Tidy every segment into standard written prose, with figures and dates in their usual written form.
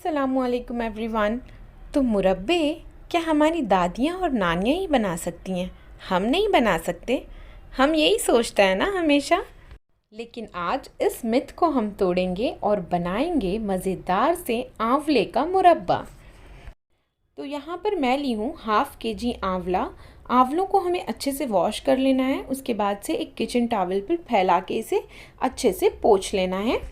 अस्सलामुअलैकुम एवरीवन। तो मुरब्बे क्या हमारी दादियाँ और नानियाँ ही बना सकती हैं? हम नहीं बना सकते? हम यही सोचते हैं ना हमेशा। लेकिन आज इस मिथ को हम तोड़ेंगे और बनाएंगे मज़ेदार से आंवले का मुरब्बा। तो यहाँ पर मैं ली हूँ हाफ़ केजी आंवला। आंवलों को हमें अच्छे से वॉश कर लेना है। उसके बाद से एक किचन टॉवल पर फैला के इसे अच्छे से पोंछ लेना है।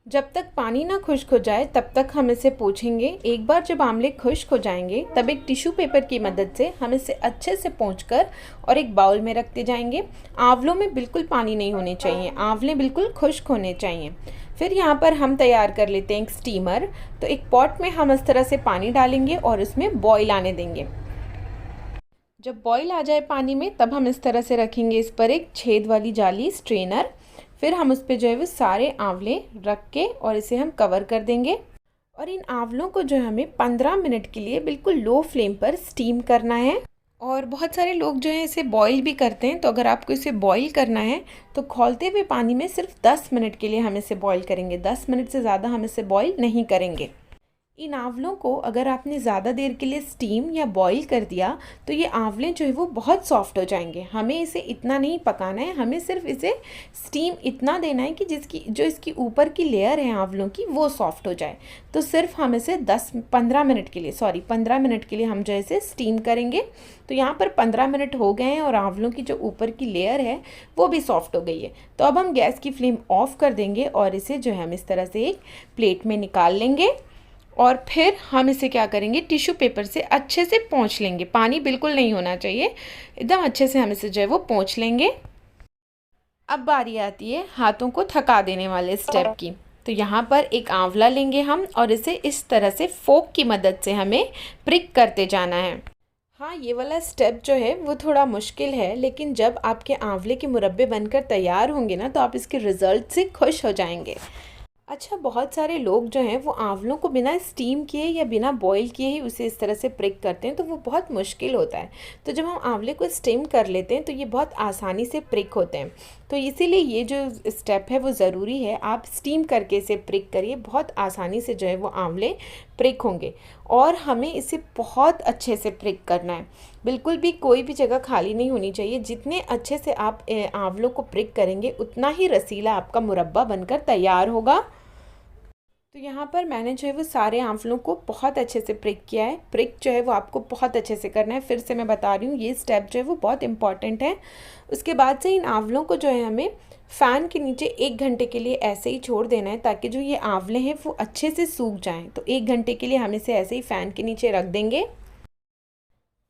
जब तक पानी ना खुश्क हो जाए तब तक हम इसे पोंछेंगे। एक बार जब आंवले खुश्क हो जाएंगे तब एक टिश्यू पेपर की मदद से हम इसे अच्छे से पोंछकर और एक बाउल में रखते जाएंगे। आंवलों में बिल्कुल पानी नहीं होने चाहिए, आंवले बिल्कुल खुश्क होने चाहिए। फिर यहाँ पर हम तैयार कर लेते हैं एक स्टीमर। तो एक पॉट में हम इस तरह से पानी डालेंगे और उसमें बॉयल आने देंगे। जब बॉयल आ जाए पानी में तब हम इस तरह से रखेंगे इस पर एक छेद वाली जाली स्ट्रेनर। फिर हम उस पर जो है वो सारे आंवले रख के और इसे हम कवर कर देंगे। और इन आंवलों को जो है हमें 15 मिनट के लिए बिल्कुल लो फ्लेम पर स्टीम करना है। और बहुत सारे लोग जो है इसे बॉईल भी करते हैं। तो अगर आपको इसे बॉईल करना है तो खौलते हुए पानी में सिर्फ 10 मिनट के लिए हम इसे बॉईल करेंगे। 10 मिनट से ज़्यादा हम इसे बॉईल नहीं करेंगे। इन आंवलों को अगर आपने ज़्यादा देर के लिए स्टीम या बॉईल कर दिया तो ये आंवले जो है वो बहुत सॉफ्ट हो जाएंगे। हमें इसे इतना नहीं पकाना है, हमें सिर्फ इसे स्टीम इतना देना है कि इसकी ऊपर की लेयर है आंवलों की वो सॉफ्ट हो जाए। तो सिर्फ हम इसे 15 मिनट के लिए हम जो है इसे स्टीम करेंगे। तो यहाँ पर 15 मिनट हो गए हैं और आंवलों की जो ऊपर की लेयर है वो भी सॉफ्ट हो गई है। तो अब हम गैस की फ्लेम ऑफ कर देंगे और इसे जो है हम इस तरह से एक प्लेट में निकाल लेंगे। और फिर हम इसे क्या करेंगे, टिश्यू पेपर से अच्छे से पोंछ लेंगे। पानी बिल्कुल नहीं होना चाहिए, एकदम अच्छे से हम इसे जो है वो पोंछ लेंगे। अब बारी आती है हाथों को थका देने वाले स्टेप की। तो यहाँ पर एक आंवला लेंगे हम और इसे इस तरह से फोक की मदद से हमें प्रिक करते जाना है। हाँ, ये वाला स्टेप जो है वो थोड़ा मुश्किल है, लेकिन जब आपके आंवले के मुरब्बे बनकर तैयार होंगे ना तो आप इसके रिज़ल्ट से खुश हो जाएंगे। अच्छा, बहुत सारे लोग जो हैं वो आंवलों को बिना स्टीम किए या बिना बॉईल किए ही उसे इस तरह से प्रिक करते हैं, तो वो बहुत मुश्किल होता है। तो जब हम आंवले को स्टीम कर लेते हैं तो ये बहुत आसानी से प्रिक होते हैं। तो इसीलिए ये जो स्टेप है वो ज़रूरी है, आप स्टीम करके इसे प्रिक करिए, बहुत आसानी से जो है वो आंवले प्रिक होंगे। और हमें इसे बहुत अच्छे से प्रिक करना है, बिल्कुल भी कोई भी जगह खाली नहीं होनी चाहिए। जितने अच्छे से आप आंवलों को प्रिक करेंगे उतना ही रसीला आपका मुरब्बा बनकर तैयार होगा। तो यहाँ पर मैंने जो है वो सारे आंवलों को बहुत अच्छे से प्रिक किया है। प्रिक जो है वो आपको बहुत अच्छे से करना है। फिर से मैं बता रही हूँ, ये स्टेप जो है वो बहुत इंपॉर्टेंट है। उसके बाद से इन आंवलों को जो है हमें फ़ैन के नीचे 1 घंटे के लिए ऐसे ही छोड़ देना है, ताकि जो ये आंवले हैं वो अच्छे से सूख जाएँ। तो 1 घंटे के लिए हम इसे ऐसे ही फ़ैन के नीचे रख देंगे।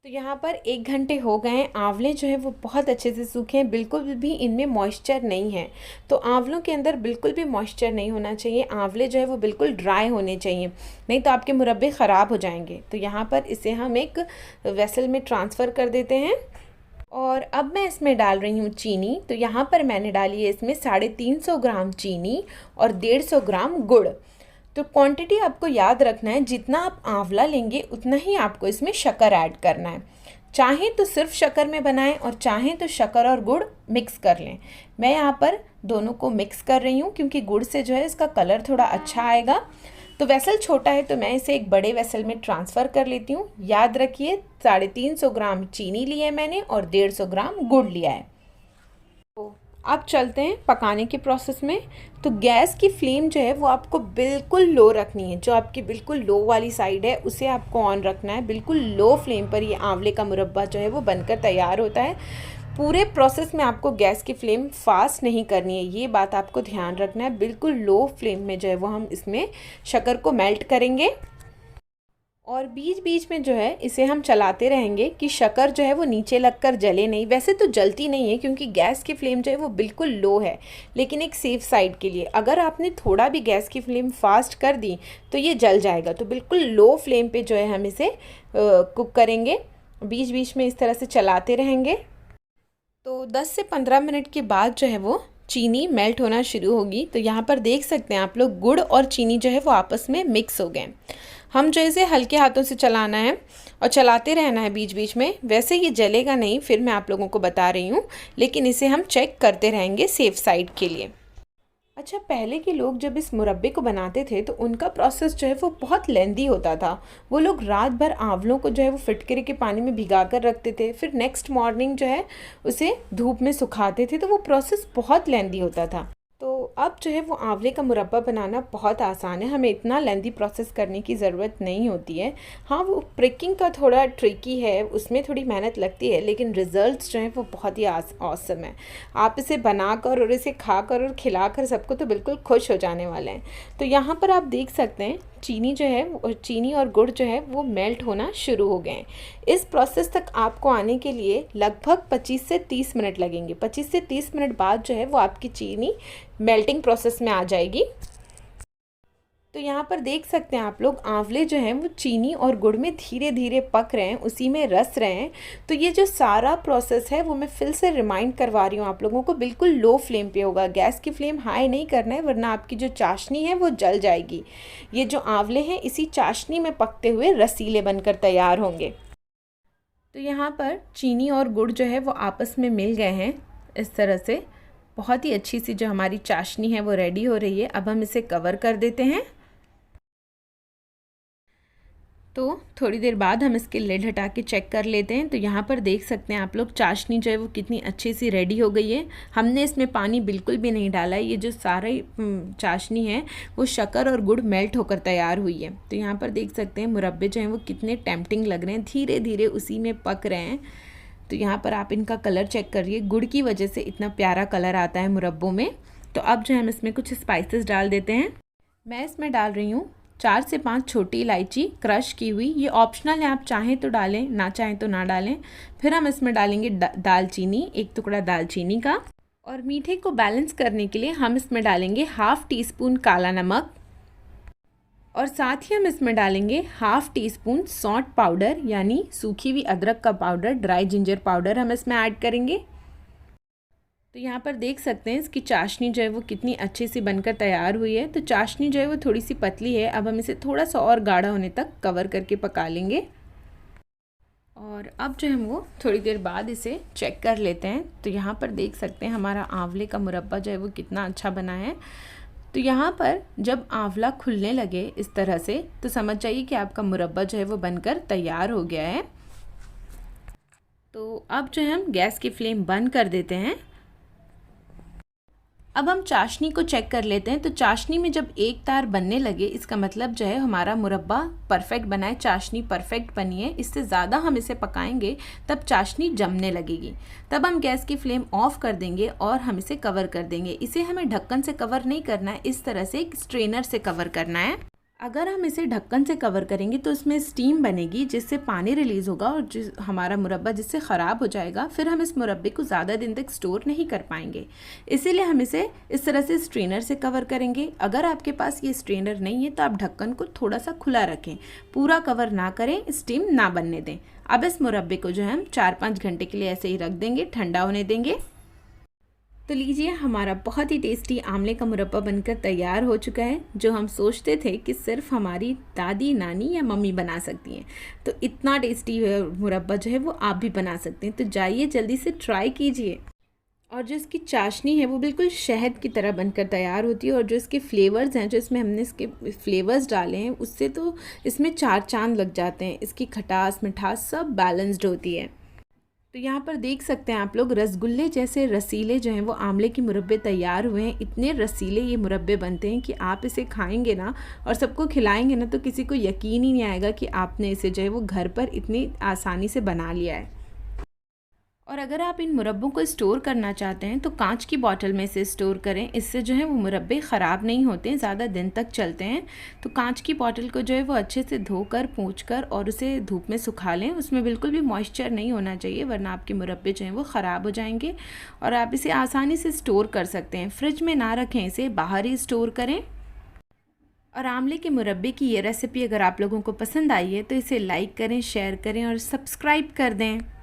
तो यहाँ पर 1 घंटे हो गए हैं, आंवले जो है वो बहुत अच्छे से सूखे हैं, बिल्कुल भी इनमें मॉइस्चर नहीं है। तो आंवलों के अंदर बिल्कुल भी मॉइस्चर नहीं होना चाहिए, आंवले जो है वो बिल्कुल ड्राई होने चाहिए, नहीं तो आपके मुरब्बे ख़राब हो जाएंगे। तो यहाँ पर इसे हम एक वेसल में ट्रांसफ़र कर देते हैं। और अब मैं इसमें डाल रही हूँ चीनी। तो यहाँ पर मैंने डाली है इसमें 350 ग्राम चीनी और 150 ग्राम गुड़। तो क्वांटिटी आपको याद रखना है, जितना आप आंवला लेंगे उतना ही आपको इसमें शक्कर ऐड करना है। चाहें तो सिर्फ शक्कर में बनाएं और चाहें तो शक्कर और गुड़ मिक्स कर लें। मैं यहाँ पर दोनों को मिक्स कर रही हूँ क्योंकि गुड़ से जो है इसका कलर थोड़ा अच्छा आएगा। तो वेसल छोटा है तो मैं इसे एक बड़े वेसल में ट्रांसफ़र कर लेती हूँ। याद रखिए 350 ग्राम चीनी ली है मैंने और 150 ग्राम गुड़ लिया है। अब चलते हैं पकाने के प्रोसेस में। तो गैस की फ्लेम जो है वो आपको बिल्कुल लो रखनी है, जो आपकी बिल्कुल लो वाली साइड है उसे आपको ऑन रखना है। बिल्कुल लो फ्लेम पर ये आंवले का मुरब्बा जो है वो बनकर तैयार होता है। पूरे प्रोसेस में आपको गैस की फ्लेम फास्ट नहीं करनी है, ये बात आपको ध्यान रखना है। बिल्कुल लो फ्लेम में जो है वो हम इसमें शक्कर को मेल्ट करेंगे और बीच बीच में जो है इसे हम चलाते रहेंगे कि शक्कर जो है वो नीचे लगकर जले नहीं। वैसे तो जलती नहीं है क्योंकि गैस की फ्लेम जो है वो बिल्कुल लो है, लेकिन एक सेफ साइड के लिए अगर आपने थोड़ा भी गैस की फ्लेम फास्ट कर दी तो ये जल जाएगा। तो बिल्कुल लो फ्लेम पे जो है हम इसे कुक करेंगे, बीच बीच में इस तरह से चलाते रहेंगे। तो 10 से 15 मिनट के बाद जो है वो चीनी मेल्ट होना शुरू होगी। तो यहाँ पर देख सकते हैं आप लोग, गुड़ और चीनी जो है वो आपस में मिक्स हो गए। हम जो इसे हल्के हाथों से चलाना है और चलाते रहना है बीच बीच में। वैसे ये जलेगा नहीं, फिर मैं आप लोगों को बता रही हूँ, लेकिन इसे हम चेक करते रहेंगे सेफ साइड के लिए। अच्छा, पहले के लोग जब इस मुरब्बे को बनाते थे तो उनका प्रोसेस जो है वो बहुत लेंदी होता था। वो लोग रात भर आंवलों को जो है वो फिटकरी के पानी में भिगा कर रखते थे, फिर नेक्स्ट मॉर्निंग जो है उसे धूप में सुखाते थे, तो वो प्रोसेस बहुत लेंदी होता था। तो अब जो है वो आंवले का मुरब्बा बनाना बहुत आसान है, हमें इतना लेंदी प्रोसेस करने की ज़रूरत नहीं होती है। हाँ, वो प्रिकिंग का थोड़ा ट्रिकी है, उसमें थोड़ी मेहनत लगती है, लेकिन रिज़ल्ट्स जो हैं वो बहुत ही ऑसम है। आप इसे बनाकर और इसे खाकर और खिलाकर सबको तो बिल्कुल खुश हो जाने वाले हैं। तो यहाँ पर आप देख सकते हैं चीनी जो है, चीनी और गुड़ जो है वो मेल्ट होना शुरू हो गए हैं। इस प्रोसेस तक आपको आने के लिए लगभग 25 से 30 मिनट लगेंगे। 25 से 30 मिनट बाद जो है वो आपकी चीनी मेल्टिंग प्रोसेस में आ जाएगी। तो यहाँ पर देख सकते हैं आप लोग, आंवले जो हैं वो चीनी और गुड़ में धीरे धीरे पक रहे हैं, उसी में रस रहे हैं। तो ये जो सारा प्रोसेस है वो मैं फिर से रिमाइंड करवा रही हूँ आप लोगों को, बिल्कुल लो फ्लेम पे होगा। गैस की फ्लेम हाई नहीं करना है, वरना आपकी जो चाशनी है वो जल जाएगी। ये जो आंवले हैं इसी चाशनी में पकते हुए रसीले बनकर तैयार होंगे। तो यहाँ पर चीनी और गुड़ जो है वो आपस में मिल गए हैं इस तरह से। बहुत ही अच्छी सी जो हमारी चाशनी है वो रेडी हो रही है। अब हम इसे कवर कर देते हैं। तो थोड़ी देर बाद हम इसके लिड हटा के चेक कर लेते हैं। तो यहाँ पर देख सकते हैं आप लोग, चाशनी जो है वो कितनी अच्छी सी रेडी हो गई है। हमने इसमें पानी बिल्कुल भी नहीं डाला है। ये जो सारी चाशनी है वो शक्कर और गुड़ मेल्ट होकर तैयार हुई है। तो यहाँ पर देख सकते हैं मुरब्बे जो हैं वो कितने टेम्पटिंग लग रहे हैं, धीरे धीरे उसी में पक रहे हैं। तो यहाँ पर आप इनका कलर चेक करिए, गुड़ की वजह से इतना प्यारा कलर आता है मुरब्बों में। तो अब जो हम इसमें कुछ स्पाइसेस डाल देते हैं। मैं इसमें डाल रही हूँ 4 से 5 छोटी इलायची क्रश की हुई। ये ऑप्शनल है, आप चाहें तो डालें, ना चाहें तो ना डालें। फिर हम इसमें डालेंगे दालचीनी, एक टुकड़ा दालचीनी का। और मीठे को बैलेंस करने के लिए हम इसमें डालेंगे ½ टीस्पून काला नमक। और साथ ही हम इसमें डालेंगे ½ टीस्पून सौंठ पाउडर, यानी सूखी हुई अदरक का पाउडर, ड्राई जिंजर पाउडर हम इसमें ऐड करेंगे। तो यहाँ पर देख सकते हैं इसकी चाशनी जो है वो कितनी अच्छी सी बनकर तैयार हुई है। तो चाशनी जो है वो थोड़ी सी पतली है। अब हम इसे थोड़ा सा और गाढ़ा होने तक कवर करके पका लेंगे। और अब जो हम वो थोड़ी देर बाद इसे चेक कर लेते हैं। तो यहाँ पर देख सकते हैं हमारा आंवले का मुरब्बा जो है वो कितना अच्छा बना है। तो यहाँ पर जब आंवला खुलने लगे इस तरह से, तो समझ जाइए कि आपका मुरब्बा जो है वो बनकर तैयार हो गया है। तो अब जो है हम गैस की फ्लेम बंद कर देते हैं। अब हम चाशनी को चेक कर लेते हैं। तो चाशनी में जब एक तार बनने लगे, इसका मतलब जो है हमारा मुरब्बा परफेक्ट बना है, चाशनी परफेक्ट बनी है। इससे ज़्यादा हम इसे पकाएंगे तब चाशनी जमने लगेगी। तब हम गैस की फ्लेम ऑफ कर देंगे और हम इसे कवर कर देंगे। इसे हमें ढक्कन से कवर नहीं करना है, इस तरह से एक स्ट्रेनर से कवर करना है। अगर हम इसे ढक्कन से कवर करेंगे तो इसमें स्टीम बनेगी, जिससे पानी रिलीज़ होगा और हमारा मुरब्बा जिससे ख़राब हो जाएगा। फिर हम इस मुरब्बे को ज़्यादा दिन तक स्टोर नहीं कर पाएंगे। इसीलिए हम इसे इस तरह से स्ट्रेनर से कवर करेंगे। अगर आपके पास ये स्ट्रेनर नहीं है तो आप ढक्कन को थोड़ा सा खुला रखें, पूरा कवर ना करें, स्टीम ना बनने दें। अब इस मुरब्बे को जो है हम 4-5 घंटे के लिए ऐसे ही रख देंगे, ठंडा होने देंगे। तो लीजिए, हमारा बहुत ही टेस्टी आंवले का मुरब्बा बनकर तैयार हो चुका है, जो हम सोचते थे कि सिर्फ हमारी दादी, नानी या मम्मी बना सकती हैं। तो इतना टेस्टी मुरब्बा जो है वो आप भी बना सकते हैं। तो जाइए जल्दी से ट्राई कीजिए। और जो इसकी चाशनी है वो बिल्कुल शहद की तरह बनकर तैयार होती है। और जो इसके फ्लेवर्स हैं, जो इसमें हमने इसके फ्लेवर्स डाले हैं, उससे तो इसमें 4 चांद लग जाते हैं। इसकी खटास, मिठास सब बैलेंस्ड होती है। तो यहाँ पर देख सकते हैं आप लोग, रसगुल्ले जैसे रसीले जो हैं वो आंवले के मुरब्बे तैयार हुए हैं। इतने रसीले ये मुरब्बे बनते हैं कि आप इसे खाएंगे ना और सबको खिलाएंगे ना, तो किसी को यकीन ही नहीं आएगा कि आपने इसे जो है वो घर पर इतनी आसानी से बना लिया है। और अगर आप इन मुरब्बों को स्टोर करना चाहते हैं तो कांच की बॉटल में इसे स्टोर करें। इससे जो है वो मुरब्बे ख़राब नहीं होते, ज़्यादा दिन तक चलते हैं। तो कांच की बॉटल को जो है वो अच्छे से धोकर, पोंछकर और उसे धूप में सुखा लें। उसमें बिल्कुल भी मॉइस्चर नहीं होना चाहिए, वरना आपके मुरब्बे जो हैं वो ख़राब हो जाएंगे। और आप इसे आसानी से स्टोर कर सकते हैं। फ्रिज में ना रखें, इसे बाहर ही स्टोर करें। और आंवले के मुरब्बे की ये रेसिपी अगर आप लोगों को पसंद आई है तो इसे लाइक करें, शेयर करें और सब्सक्राइब कर दें।